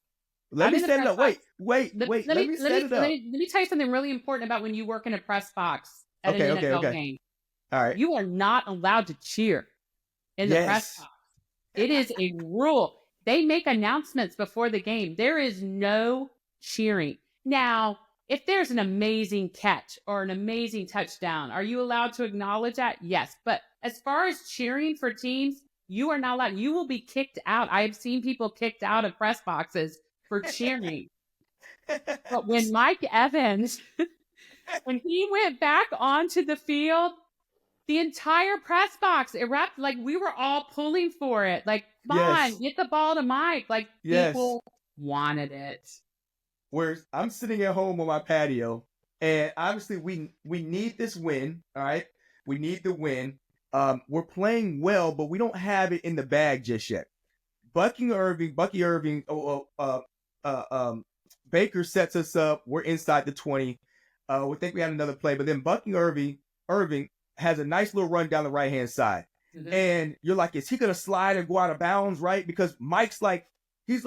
Let me set it up. Wait. Let me set it up. Let me tell you something really important about when you work in a press box at an NFL game. All right. You are not allowed to cheer in the press box. It is a rule. They make announcements before the game. There is no cheering. Now, if there's an amazing catch or an amazing touchdown, are you allowed to acknowledge that? Yes. But as far as cheering for teams, you are not allowed. You will be kicked out. I have seen people kicked out of press boxes for cheering. But when Mike Evans, when he went back onto the field, the entire press box erupted. Like we were all pulling for it. Like, come on, get the ball to Mike. Like people wanted it. Whereas I'm sitting at home on my patio, and obviously we need this win. All right, we need the win. We're playing well, but we don't have it in the bag just yet. Bucky Irving, Baker sets us up. We're inside the 20. We think we have another play, but then Bucky Irving has a nice little run down the right-hand side. Mm-hmm. And you're like, is he going to slide and go out of bounds, right? Because Mike's he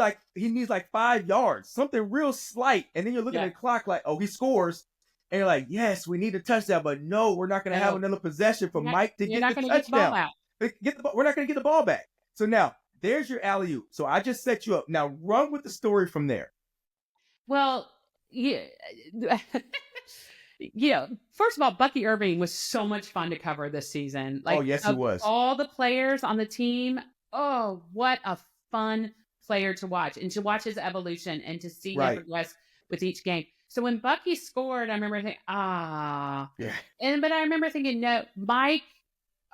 needs 5 yards, something real slight. And then you're looking at the clock like, oh, he scores. And you're like, yes, we need a touchdown. But no, we're not going to have another possession for Mike to get the touchdown. We're not going to get the ball back. So now, there's your alley-oop. So I just set you up. Now run with the story from there. Well, first of all, Bucky Irving was so much fun to cover this season. Oh, yes, he was. All the players on the team, oh, what a fun player to watch, and to watch his evolution and to see him progress with each game. So when Bucky scored, I remember thinking, but I remember thinking, no, Mike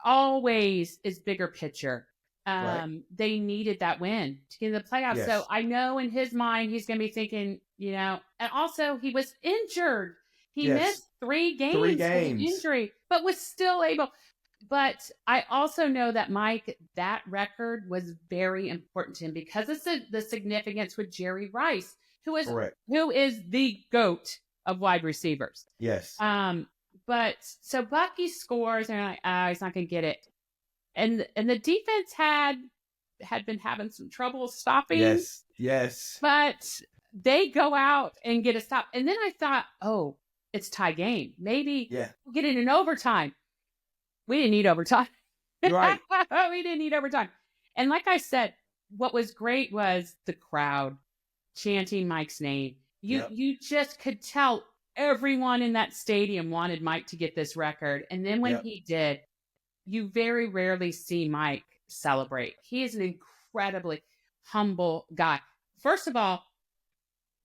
always is bigger picture. They needed that win to get in the playoffs. Yes. So I know in his mind, he's going to be thinking, and also he was injured. He missed 3 games with injury, but was still able. But I also know that Mike, that record was very important to him because of the significance with Jerry Rice, who is the GOAT of wide receivers. Yes. But so Bucky scores, and you're like, he's not going to get it. And the defense had been having some trouble stopping. Yes. But they go out and get a stop. And then I thought, oh, it's tie game. Maybe we'll get it in overtime. We didn't need overtime. Right. We didn't need overtime. And like I said, what was great was the crowd chanting Mike's name. You just could tell everyone in that stadium wanted Mike to get this record. And then when Yep. he did, you very rarely see Mike celebrate. He is an incredibly humble guy. First of all,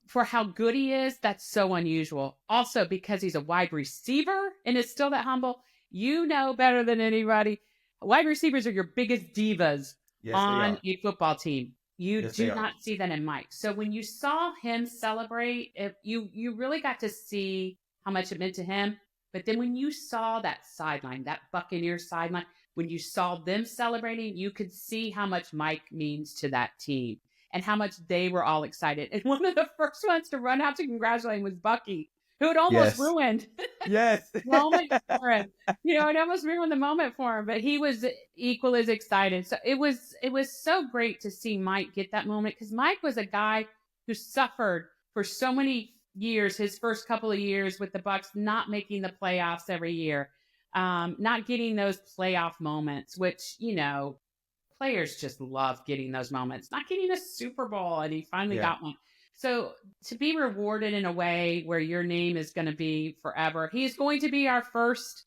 for how good he is, that's so unusual. Also, because he's a wide receiver and is still that humble, you know better than anybody. Wide receivers are your biggest divas Yes, they on are. a football team. You Yes, they do are. not see that in Mike. So when you saw him celebrate, you really got to see how much it meant to him. But then when you saw that sideline, that Buccaneers sideline, when you saw them celebrating, you could see how much Mike means to that team and how much they were all excited. And one of the first ones to run out to congratulate him was Bucky, who had almost Yes. ruined Yes. the moment for him. You know, it almost ruined the moment for him, but he was equal as excited. So it was so great to see Mike get that moment, because Mike was a guy who suffered for so many years, his first couple of years with the Bucs, not making the playoffs every year, not getting those playoff moments, which, you know, players just love getting those moments, not getting a Super Bowl, and he finally Yeah. got one. So to be rewarded in a way where your name is going to be forever, he's going to be our first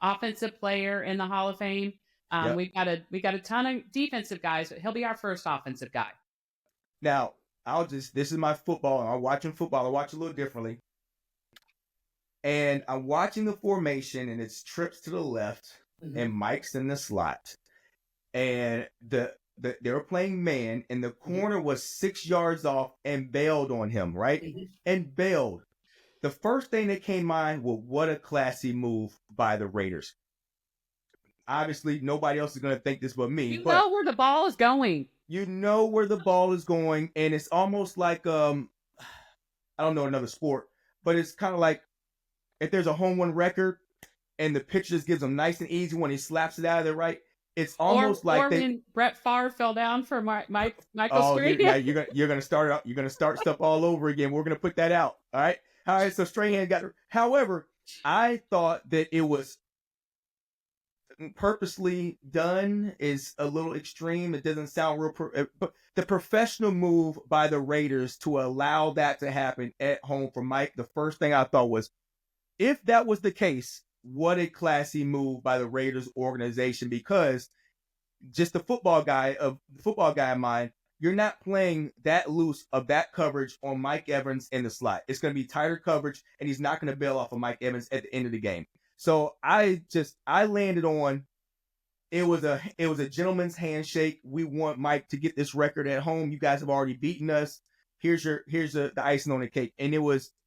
offensive player in the Hall of Fame. Yep. We got a ton of defensive guys, but he'll be our first offensive guy. Now, this is my football. I'm watching football. I watch a little differently. And I'm watching the formation, and it's trips to the left, and Mike's in the slot. And they were playing man, and the corner was 6 yards off and bailed on him, right? And bailed. The first thing that came to mind was, what a classy move by the Raiders. Obviously, nobody else is going to think this but me. You but know where the ball is going. You know where the ball is going, and it's almost like I don't know another sport, but it's kind of like if there's a home run record and the pitcher just gives them nice and easy when he slaps it out of there, right? It's almost or when Brett Favre fell down for Michael Strahan. Yeah, you're gonna start stuff all over again. We're gonna put that out. All right. So Strahan got. However, I thought that it was purposely done is a little extreme. It doesn't sound real, but the professional move by the Raiders to allow that to happen at home for Mike. The first thing I thought was, if that was the case, what a classy move by the Raiders organization, because just the football guy of mine, you're not playing that loose of that coverage on Mike Evans in the slot. It's going to be tighter coverage, and he's not going to bail off of Mike Evans at the end of the game. So I landed on, it was a gentleman's handshake. We want Mike to get this record at home. You guys have already beaten us. Here's the icing on the cake. And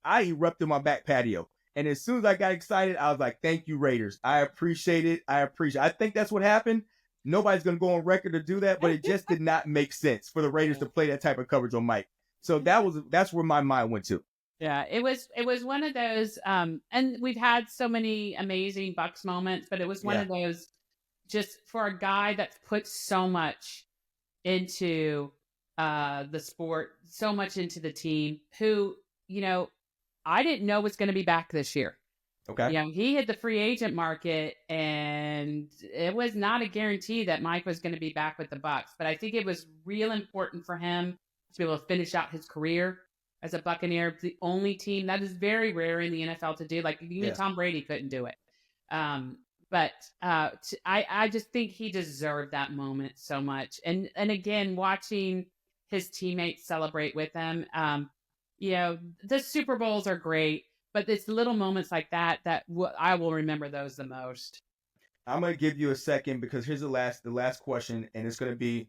I erupted my back patio. And as soon as I got excited, I was like, thank you, Raiders. I appreciate it. I think that's what happened. Nobody's going to go on record to do that, but it just did not make sense for the Raiders to play that type of coverage on Mike. So that's where my mind went to. Yeah, it was one of those, and we've had so many amazing Bucs moments, but it was one of those, just for a guy that's put so much into the sport, so much into the team, who, you know, I didn't know was going to be back this year. Okay. You know, he hit the free agent market, and it was not a guarantee that Mike was going to be back with the Bucs. But I think it was real important for him to be able to finish out his career as a Buccaneer. The only team that is very rare in the NFL to do, like even Tom Brady couldn't do it. But I just think he deserved that moment so much. And again, watching his teammates celebrate with him, you know, the Super Bowls are great, but it's little moments like that I will remember those the most. I'm gonna give you a second, because here's the last question, and it's gonna be,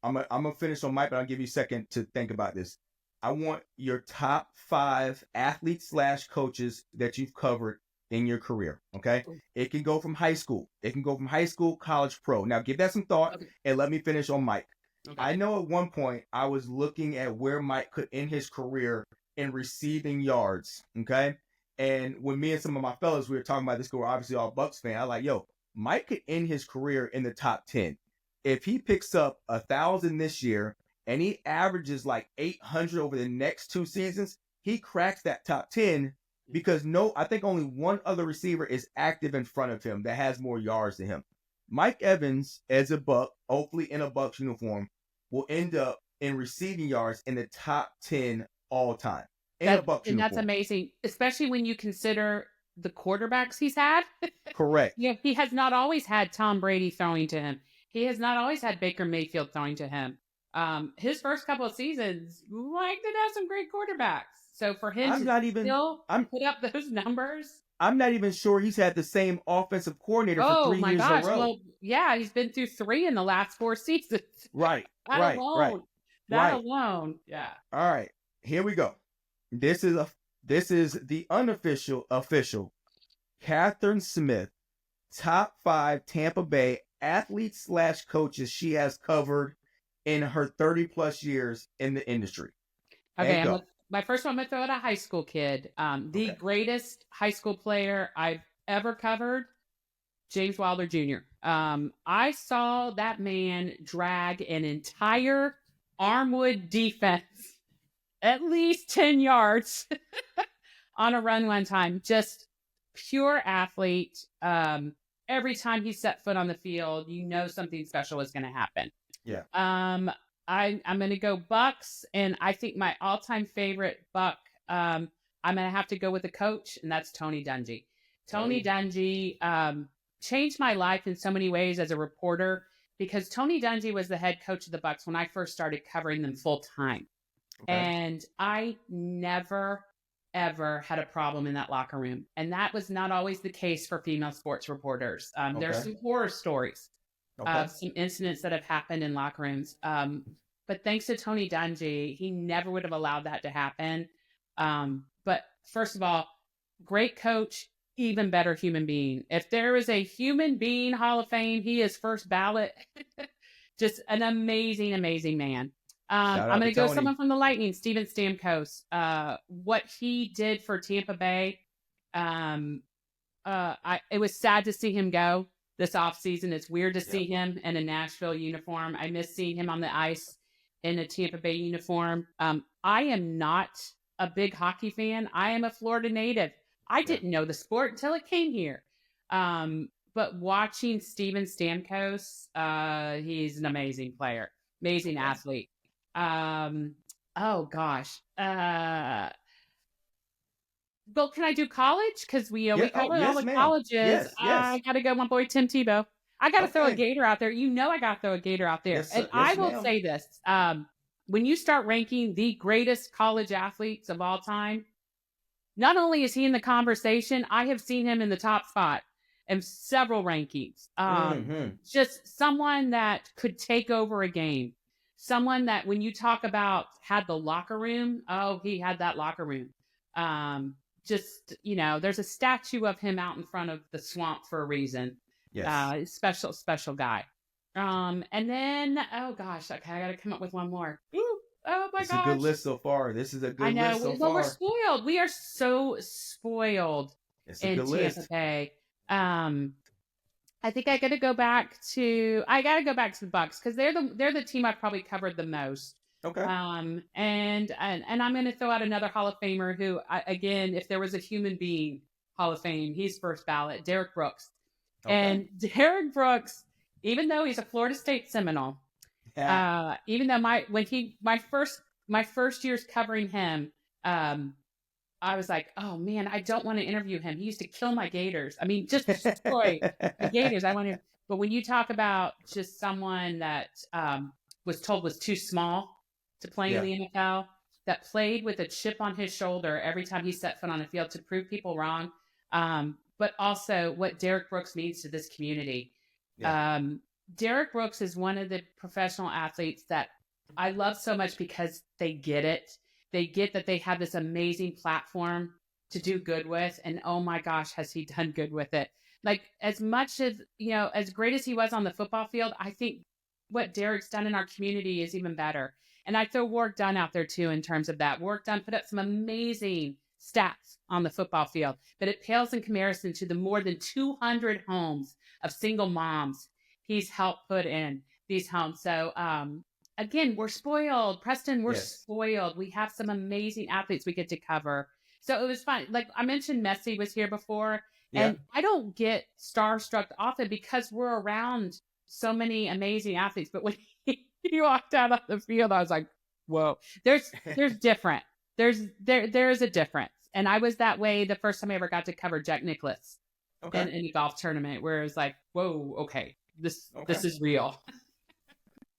I'm gonna finish on Mike, but I'll give you a second to think about this. I want your top 5 athletes / coaches that you've covered in your career. Okay, it can go from high school. It can go from high school, college, pro. Now give that some thought, and let me finish on Mike. Okay. I know at one point I was looking at where Mike could end his career in receiving yards. Okay. And when me and some of my fellows, we were talking about this, because we're obviously all Bucs fans, I was like, yo, Mike could end his career in the top 10. If he picks up 1,000 this year and he averages like 800 over the next 2 seasons, he cracks that top 10, because I think only one other receiver is active in front of him that has more yards than him. Mike Evans, as a Buc, hopefully in a Bucs uniform, will end up in receiving yards in the top 10 all time. in a Bucs And that's uniform. amazing, especially when you consider the quarterbacks he's had. Correct. Yeah, he has not always had Tom Brady throwing to him. He has not always had Baker Mayfield throwing to him. His first couple of seasons, like, did have some great quarterbacks. So for him I'm to not even. still I'm. put up those numbers, I'm not even sure he's had the same offensive coordinator for oh 3 my years in a gosh! row. Well, yeah, he's been through 3 in the last 4 seasons. Right. That Right. Right. alone, that Right. alone, yeah. All right. Here we go. This is the unofficial official Katherine Smith top 5 Tampa Bay athletes / coaches she has covered in her 30 plus years in the industry. Okay, And go. my first one. I'm gonna throw out a high school kid. The Okay. greatest high school player I've ever covered, James Wilder Jr. I saw that man drag an entire Armwood defense at least 10 yards on a run one time. Just pure athlete. Every time he set foot on the field, you know something special was going to happen. Yeah. I'm going to go Bucks, and I think my all-time favorite Buck, I'm going to have to go with a coach, and that's Tony Dungy. Tony Dungy changed my life in so many ways as a reporter, because Tony Dungy was the head coach of the Bucks when I first started covering them full time. Okay. And I never, ever had a problem in that locker room. And that was not always the case for female sports reporters. There's some horror stories of some incidents that have happened in locker rooms. But thanks to Tony Dungy, he never would have allowed that to happen. But first of all, great coach, even better human being. If there is a human being Hall of Fame, he is first ballot. Just an amazing, amazing man. I'm going to go someone from the Lightning, Steven Stamkos. What he did for Tampa Bay, it was sad to see him go this offseason. It's weird to see him in a Nashville uniform. I miss seeing him on the ice in a Tampa Bay uniform. I am not a big hockey fan. I am a Florida native. I didn't know the sport until it came here. But watching Steven Stamkos, he's an amazing player, amazing athlete. Oh gosh. Well, can I do college? Because we covered all the colleges. Yes. I got to go, my boy Tim Tebow. I got to throw a Gator out there. You know, I got to throw a Gator out there. Yes, and I will say this: when you start ranking the greatest college athletes of all time, not only is he in the conversation, I have seen him in the top spot in several rankings. Just someone that could take over a game. Someone that when you talk about had the locker room, he had that locker room. There's a statue of him out in front of the swamp for a reason. Yes. Special guy. And then, oh gosh, okay, I got to come up with one more. Ooh, oh my gosh. It's a good list so far. This is a good list so far. Well, we're spoiled. We are so spoiled in Tampa Bay. I think I got to go back to the Bucks because they're the team I've probably covered the most. Okay. And I'm going to throw out another Hall of Famer who, again, if there was a human being Hall of Fame, he's first ballot, Derrick Brooks. Okay. And Derrick Brooks, even though he's a Florida State Seminole, even though my first years covering him, I was like, oh man, I don't want to interview him. He used to kill my Gators. I mean, just destroy the Gators. But when you talk about just someone that was told was too small to play in the NFL, that played with a chip on his shoulder every time he set foot on the field to prove people wrong, but also what Derrick Brooks means to this community. Yeah. Derrick Brooks is one of the professional athletes that I love so much because they get it. They get that they have this amazing platform to do good with. And oh my gosh, has he done good with it. Like as much as, as great as he was on the football field, I think what Derrick's done in our community is even better. And I throw Warrick Dunn out there too in terms of that. Warrick Dunn put up some amazing stats on the football field, but it pales in comparison to the more than 200 homes of single moms he's helped put in these homes. So, again, we're spoiled. Preston, we're spoiled. We have some amazing athletes we get to cover. So it was fun. Like I mentioned, Messi was here before, and I don't get starstruck often because we're around so many amazing athletes. But when he walked out on the field, I was like, whoa, there's different. There is a difference. And I was that way the first time I ever got to cover Jack Nicklaus Okay. in a golf tournament, where it was like, whoa, okay, this Okay. is real.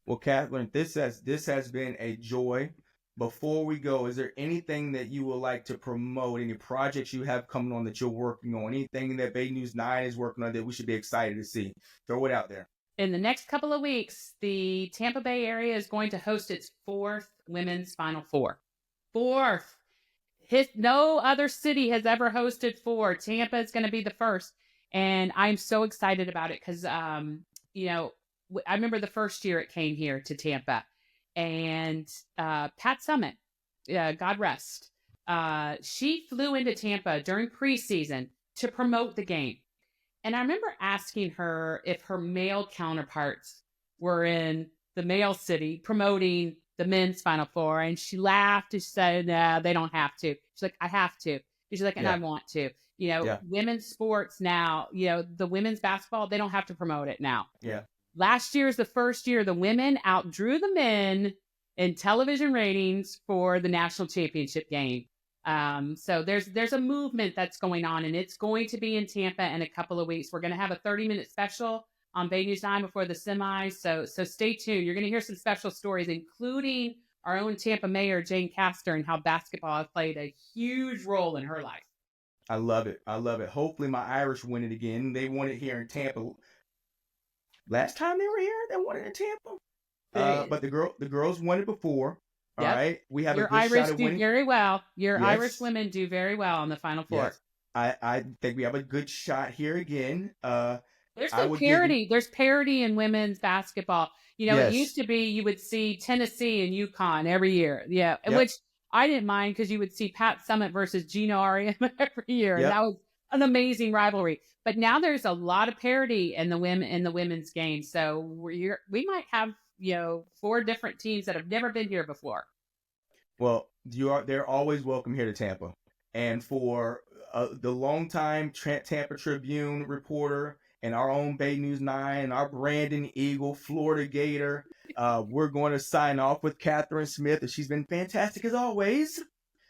Well, Katherine, this has been a joy. Before we go, is there anything that you would like to promote? Any projects you have coming on that you're working on? Anything that Bay News 9 is working on that we should be excited to see? Throw it out there. In the next couple of weeks, the Tampa Bay area is going to host its fourth women's Final Four. Fourth. No other city has ever hosted four. Tampa is going to be the first. And I'm so excited about it because, you know, I remember the first year it came here to Tampa. And Pat Summitt, God rest, she flew into Tampa during preseason to promote the game. And I remember asking her if her male counterparts were in the male city promoting the men's Final Four. And she laughed and she said, no, they don't have to. She's like, I have to. She's like, and I want to. You know, Yeah. women's sports now, you know, the women's basketball, they don't have to promote it now. Yeah. Last year is the first year the women outdrew the men in television ratings for the national championship game. So there's a movement that's going on, and it's going to be in Tampa in a couple of weeks. We're going to have a 30-minute special on Bay News 9 before the semis. So stay tuned. You're going to hear some special stories, including our own Tampa mayor, Jane Castor, and how basketball has played a huge role in her life. I love it. I love it. Hopefully my Irish win it again. They won it here in Tampa. Last time they were here, they won it in Tampa. But the girls won it before. All right. We have Your a good Irish shot of do winning. very well. Your Yes. Irish women do very well on the Final Four. Yes. I think we have a good shot here again. There's some parity. There's parity in women's basketball. You know, It used to be you would see Tennessee and UConn every year. Yeah. Yep. Which I didn't mind because you would see Pat Summitt versus Gino Ariam every year. Yep. And that was an amazing rivalry. But now there's a lot of parity in the women's game. So we might have, you know, 4 different teams that have never been here before. Well, they're always welcome here to Tampa. And for the longtime Tampa Tribune reporter and our own Bay News 9, our Brandon Eagle, Florida Gator, we're going to sign off with Katherine Smith, and she's been fantastic as always.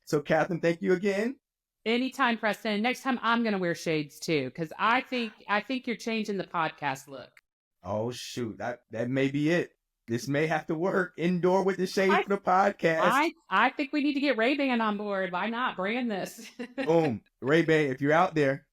So, Katherine, thank you again. Anytime, Preston. Next time I'm going to wear shades too, because I think you're changing the podcast look. Oh shoot, that may be it. This may have to work indoor with the shade for the podcast. I think we need to get Ray-Ban on board. Why not brand this? Boom. Ray-Ban, if you're out there,